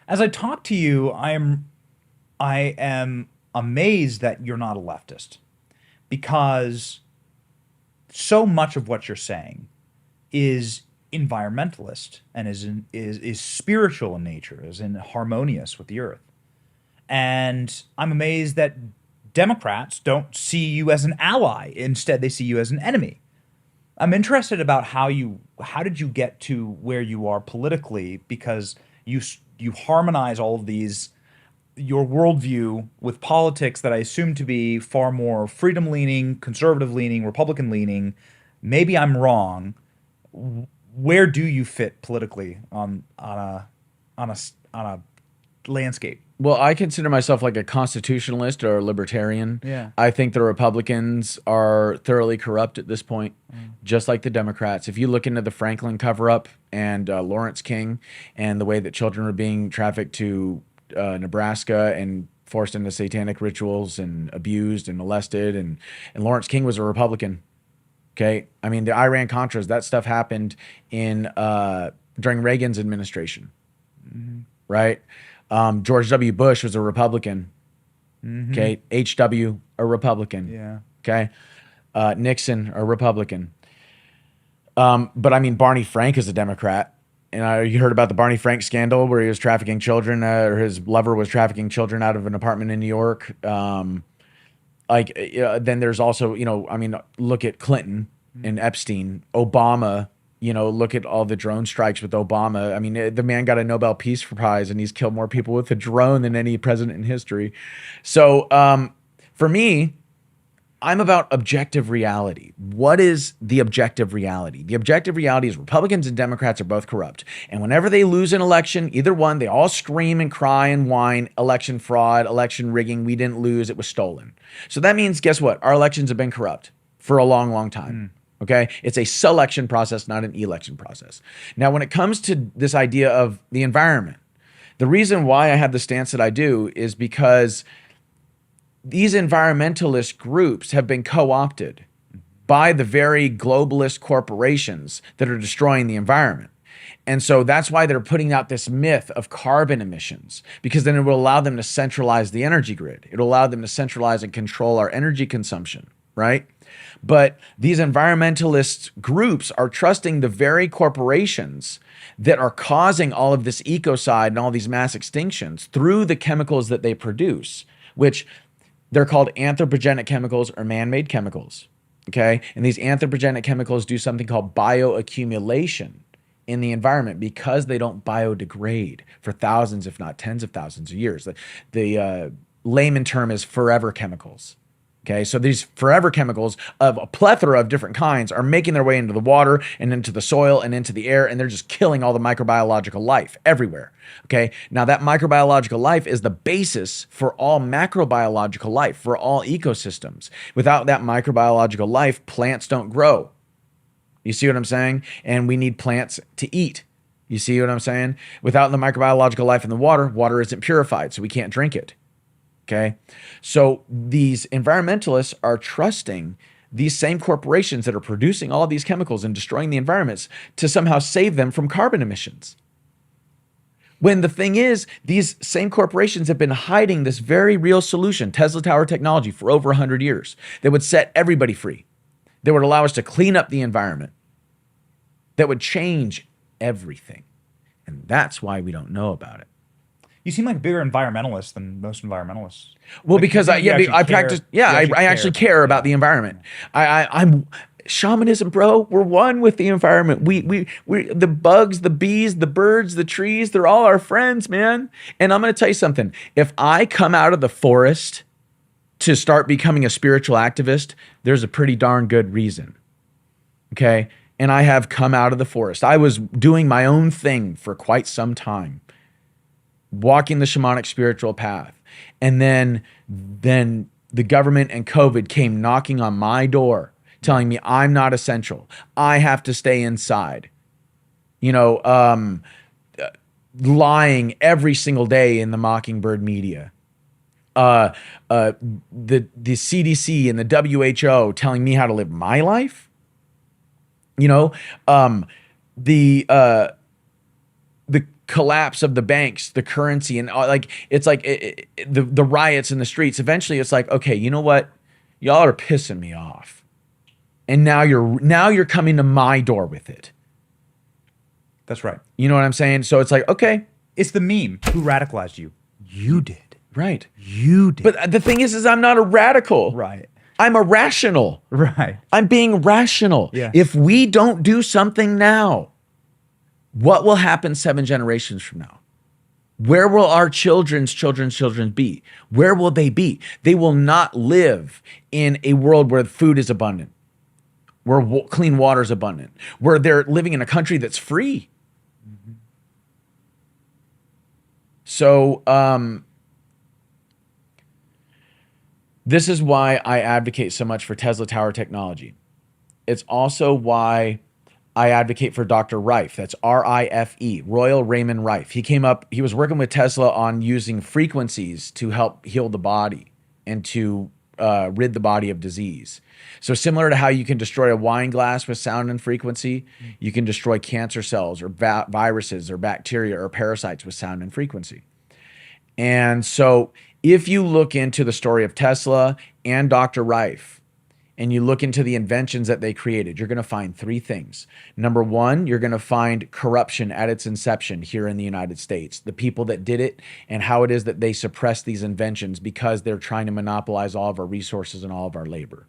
As I talk to you, I am amazed that you're not a leftist because so much of what you're saying is environmentalist and is spiritual in nature, is in harmonious with the earth. And I'm amazed that Democrats don't see you as an ally. Instead, they see you as an enemy. I'm interested about how did you get to where you are politically, because you harmonize all of these, your worldview with politics that I assume to be far more freedom leaning, conservative leaning, Republican leaning. Maybe I'm wrong. Where do you fit politically on a landscape? Well, I consider myself like a constitutionalist or a libertarian. Yeah. I think the Republicans are thoroughly corrupt at this point, just like the Democrats. If you look into the Franklin cover-up and Lawrence King and the way that children were being trafficked to Nebraska and forced into satanic rituals and abused and molested, and Lawrence King was a Republican. Okay, I mean the Iran Contras, that stuff happened in during Reagan's administration, right? George W. Bush was a Republican. Okay, H.W. a Republican. Yeah. Okay, Nixon a Republican. But I mean Barney Frank is a Democrat. And you heard about the Barney Frank scandal where he was trafficking children, or his lover was trafficking children out of an apartment in New York. Then there's also, I mean, look at Clinton and Epstein, Obama. Look at all the drone strikes with Obama. I mean, the man got a Nobel Peace Prize and he's killed more people with a drone than any president in history. So for me, I'm about objective reality. What is the objective reality? The objective reality is Republicans and Democrats are both corrupt. And whenever they lose an election, either one, they all scream and cry and whine, election fraud, election rigging, we didn't lose, it was stolen. So that means, guess what? Our elections have been corrupt for a long, long time. Okay? It's a selection process, not an election process. Now, when it comes to this idea of the environment, the reason why I have the stance that I do is because these environmentalist groups have been co-opted by the very globalist corporations that are destroying the environment. And so that's why they're putting out this myth of carbon emissions, because then it will allow them to centralize the energy grid. It'll allow them to centralize and control our energy consumption, right? But these environmentalist groups are trusting the very corporations that are causing all of this ecocide and all these mass extinctions through the chemicals that they produce, which they're called anthropogenic chemicals or man-made chemicals, okay? And these anthropogenic chemicals do something called bioaccumulation in the environment because they don't biodegrade for thousands, if not tens of thousands of years. The layman term is forever chemicals. Okay, so these forever chemicals of a plethora of different kinds are making their way into the water and into the soil and into the air, and they're just killing all the microbiological life everywhere. Okay, now that microbiological life is the basis for all macrobiological life, for all ecosystems. Without that microbiological life, plants don't grow. You see what I'm saying? And we need plants to eat. You see what I'm saying? Without the microbiological life in the water, water isn't purified, so we can't drink it. Okay, so these environmentalists are trusting these same corporations that are producing all of these chemicals and destroying the environments to somehow save them from carbon emissions. When the thing is, these same corporations have been hiding this very real solution, Tesla Tower technology, for over 100 years that would set everybody free, that would allow us to clean up the environment, that would change everything. And that's why we don't know about it. You seem like a bigger environmentalist than most environmentalists. Well, Like, because you actually I care- practice, you I actually care about the environment. I'm shamanism, bro. We're one with the environment. We the bugs, the bees, the birds, the trees, they're all our friends, man. And I'm going to tell you something. If I come out of the forest to start becoming a spiritual activist, there's a pretty darn good reason. Okay? And I have come out of the forest. I was doing my own thing for quite some time, walking the shamanic spiritual path. And then the government and COVID came knocking on my door, telling me I'm not essential. I have to stay inside. Lying every single day in the Mockingbird media. The CDC and the WHO telling me how to live my life. The collapse of the banks, the currency, and like it's like the riots in the streets. Eventually, it's like, okay, you know what? Y'all are pissing me off, and now you're coming to my door with it. That's right. You know what I'm saying? So it's like, okay, It's the meme. Who radicalized you? You did. right. You did. But the thing is I'm not a radical. Right. I'm irrational. Right. I'm being rational. Yeah. If we don't do something now, what will happen 7 generations from now? Where will our children's children be? Where will they be? They will not live in a world where food is abundant, where clean water is abundant, where they're living in a country that's free. So this is why I advocate so much for Tesla Tower technology. It's also why I advocate for Dr. Rife. That's R-I-F-E, Royal Raymond Rife. He was working with Tesla on using frequencies to help heal the body and to rid the body of disease. So similar to how you can destroy a wine glass with sound and frequency, you can destroy cancer cells or viruses or bacteria or parasites with sound and frequency. And so if you look into the story of Tesla and Dr. Rife, and you look into the inventions that they created, you're going to find 3 things. Number 1, you're going to find corruption at its inception here in the United States. The people that did it and how it is that they suppress these inventions because they're trying to monopolize all of our resources and all of our labor.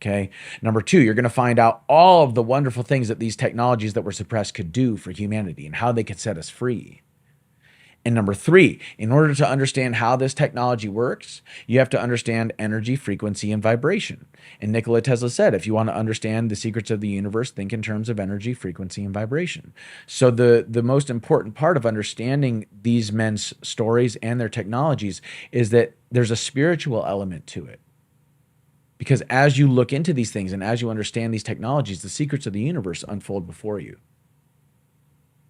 Okay. Number 2, you're going to find out all of the wonderful things that these technologies that were suppressed could do for humanity and how they could set us free. And number 3, in order to understand how this technology works, you have to understand energy, frequency, and vibration. And Nikola Tesla said, if you want to understand the secrets of the universe, think in terms of energy, frequency, and vibration. So the most important part of understanding these men's stories and their technologies is that there's a spiritual element to it. Because as you look into these things and as you understand these technologies, the secrets of the universe unfold before you.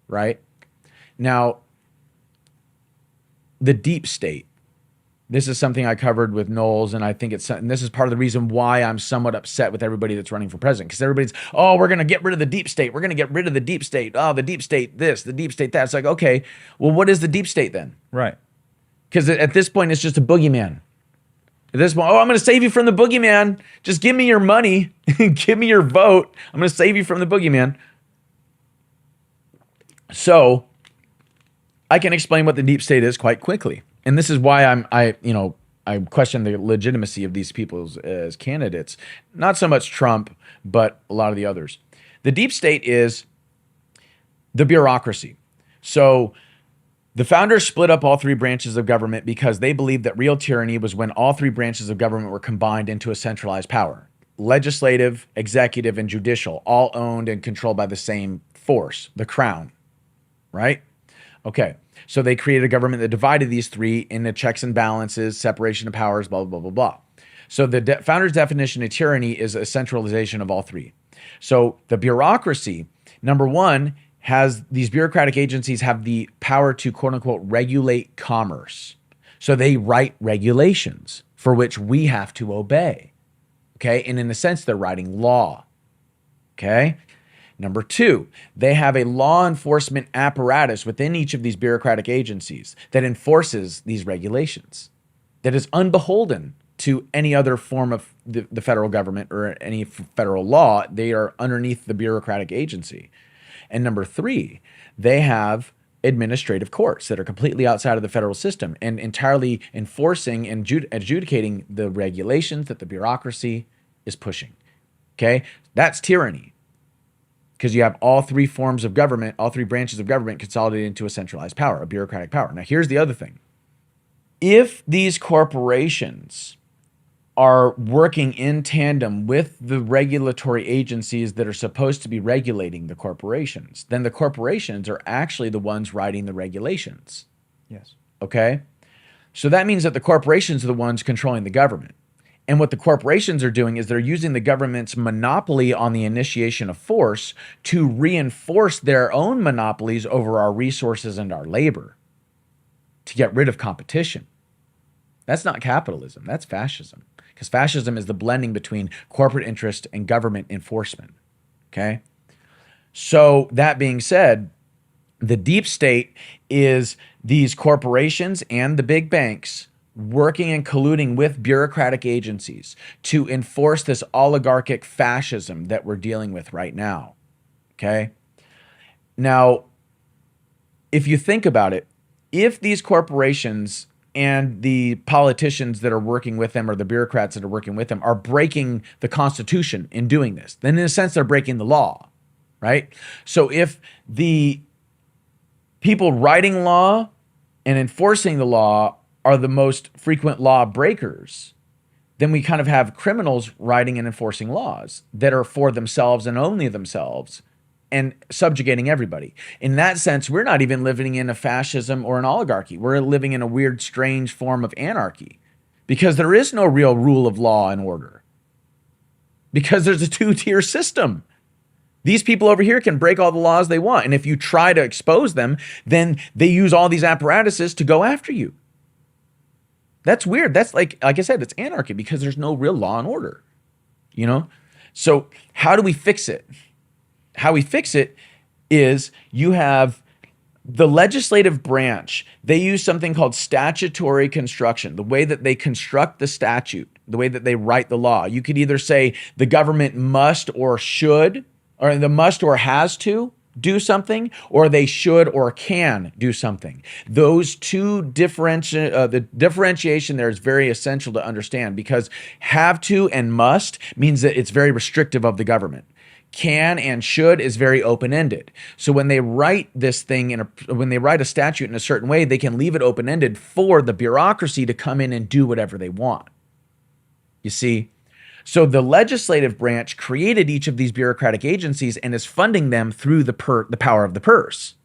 Right? Now, the deep state. This is something I covered with Knowles, and I think and this is part of the reason why I'm somewhat upset with everybody that's running for president, because everybody's, oh, we're going to get rid of the deep state. We're going to get rid of the deep state. Oh, the deep state this, the deep state that. It's like, okay, well, what is the deep state then? Right. Because at this point, it's just a boogeyman. At this point, oh, I'm going to save you from the boogeyman. Just give me your money. Give me your vote. I'm going to save you from the boogeyman. So I can explain what the deep state is quite quickly. And this is why I question the legitimacy of these people as candidates. Not so much Trump, but a lot of the others. The deep state is the bureaucracy. So the founders split up all 3 branches of government because they believed that real tyranny was when all 3 branches of government were combined into a centralized power. Legislative, executive, and judicial, all owned and controlled by the same force, the crown, right? Okay, so they created a government that divided these 3 into checks and balances, separation of powers, blah, blah, blah, blah, blah. So the founder's definition of tyranny is a centralization of all 3. So the bureaucracy, number 1, has these bureaucratic agencies have the power to, quote unquote, regulate commerce. So they write regulations for which we have to obey. Okay, and in a sense, they're writing law. Okay. Number 2, they have a law enforcement apparatus within each of these bureaucratic agencies that enforces these regulations, that is unbeholden to any other form of the federal government or any federal law. They are underneath the bureaucratic agency. And number 3, they have administrative courts that are completely outside of the federal system and entirely enforcing and adjudicating the regulations that the bureaucracy is pushing. Okay, that's tyranny. Because you have all 3 forms of government, all 3 branches of government consolidated into a centralized power, a bureaucratic power. Now, here's the other thing. If these corporations are working in tandem with the regulatory agencies that are supposed to be regulating the corporations, then the corporations are actually the ones writing the regulations. Yes. Okay? So that means that the corporations are the ones controlling the government. And what the corporations are doing is they're using the government's monopoly on the initiation of force to reinforce their own monopolies over our resources and our labor to get rid of competition. That's not capitalism. That's fascism. Because fascism is the blending between corporate interest and government enforcement. Okay? So that being said, The deep state is these corporations and the big banks working and colluding with bureaucratic agencies to enforce this oligarchic fascism that we're dealing with right now. Okay? Now, if you think about it, if these corporations and the politicians that are working with them or the bureaucrats that are working with them are breaking the Constitution in doing this, then in a sense they're breaking the law, right? So if the people writing law and enforcing the law are the most frequent law breakers, then we kind of have criminals writing and enforcing laws that are for themselves and only themselves and subjugating everybody. In that sense, we're not even living in a fascism or an oligarchy. We're living in a weird, strange form of anarchy because there is no real rule of law and order because there's a two-tier system. These people over here can break all the laws they want. And if you try to expose them, then they use all these apparatuses to go after you. That's weird. That's like I said, it's anarchy because there's no real law and order, you know? So how do we fix it? How we fix it is you have the legislative branch. They use something called statutory construction, the way that they construct the statute, the way that they write the law. You could either say the government must or should, or the must or has to do something, or they should or can do something. Those two the differentiation there is very essential to understand because have to and must means that it's very restrictive of the government. Can and should is very open-ended. So when they write this thing when they write a statute in a certain way, they can leave it open-ended for the bureaucracy to come in and do whatever they want. You see? So the legislative branch created each of these bureaucratic agencies and is funding them through the power of the purse.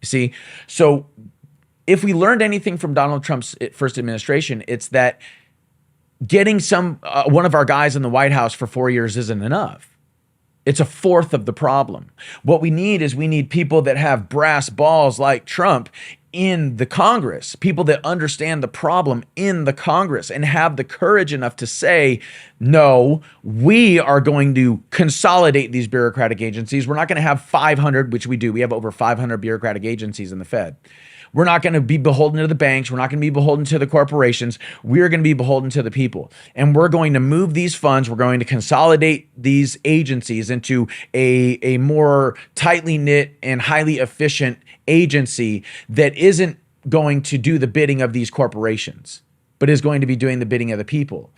You see? So if we learned anything from Donald Trump's first administration, it's that getting one of our guys in the White House for 4 years isn't enough. It's a fourth of the problem. What we need people that have brass balls like Trump in the Congress, people that understand the problem in the Congress and have the courage enough to say, no, we are going to consolidate these bureaucratic agencies. We're not going to have 500, which we do. We have over 500 bureaucratic agencies in the Fed. We're not going to be beholden to the banks. We're not going to be beholden to the corporations. We're going to be beholden to the people. And we're going to move these funds. We're going to consolidate these agencies into a more tightly knit and highly efficient agency that isn't going to do the bidding of these corporations, but is going to be doing the bidding of the people.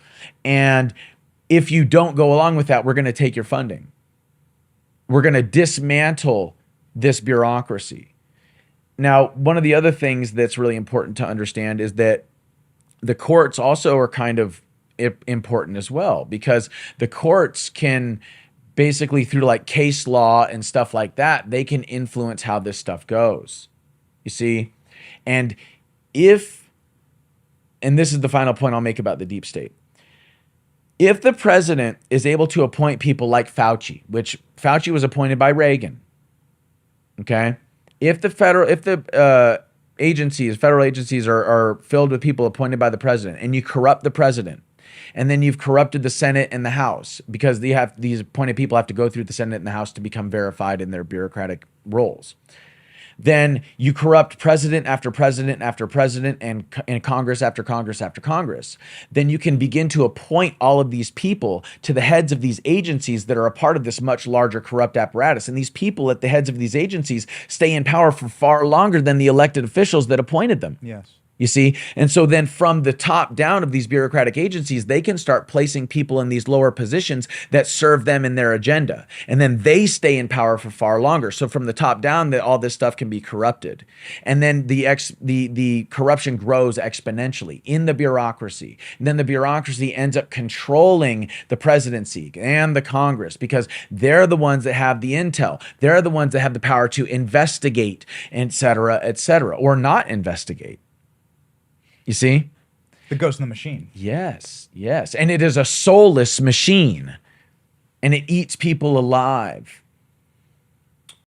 And if you don't go along with that, we're going to take your funding. We're going to dismantle this bureaucracy. Now, one of the other things that's really important to understand is that the courts also are kind of important as well, because the courts can basically, through like case law and stuff like that, they can influence how this stuff goes. You see? And this is the final point I'll make about the deep state. If the president is able to appoint people like Fauci, which Fauci was appointed by Reagan, okay? If the federal agencies are filled with people appointed by the president, and you corrupt the president, and then you've corrupted the Senate and the House, because these appointed people have to go through the Senate and the House to become verified in their bureaucratic roles, then you corrupt president after president after president and Congress after Congress after Congress. Then you can begin to appoint all of these people to the heads of these agencies that are a part of this much larger corrupt apparatus. And these people at the heads of these agencies stay in power for far longer than the elected officials that appointed them. Yes. You see? And so then from the top down of these bureaucratic agencies, they can start placing people in these lower positions that serve them in their agenda. And then they stay in power for far longer. So from the top down, all this stuff can be corrupted. And then the corruption grows exponentially in the bureaucracy. And then the bureaucracy ends up controlling the presidency and the Congress, because they're the ones that have the intel. They're the ones that have the power to investigate, et cetera, or not investigate. You see? The ghost in the machine. Yes, yes. And it is a soulless machine. And it eats people alive.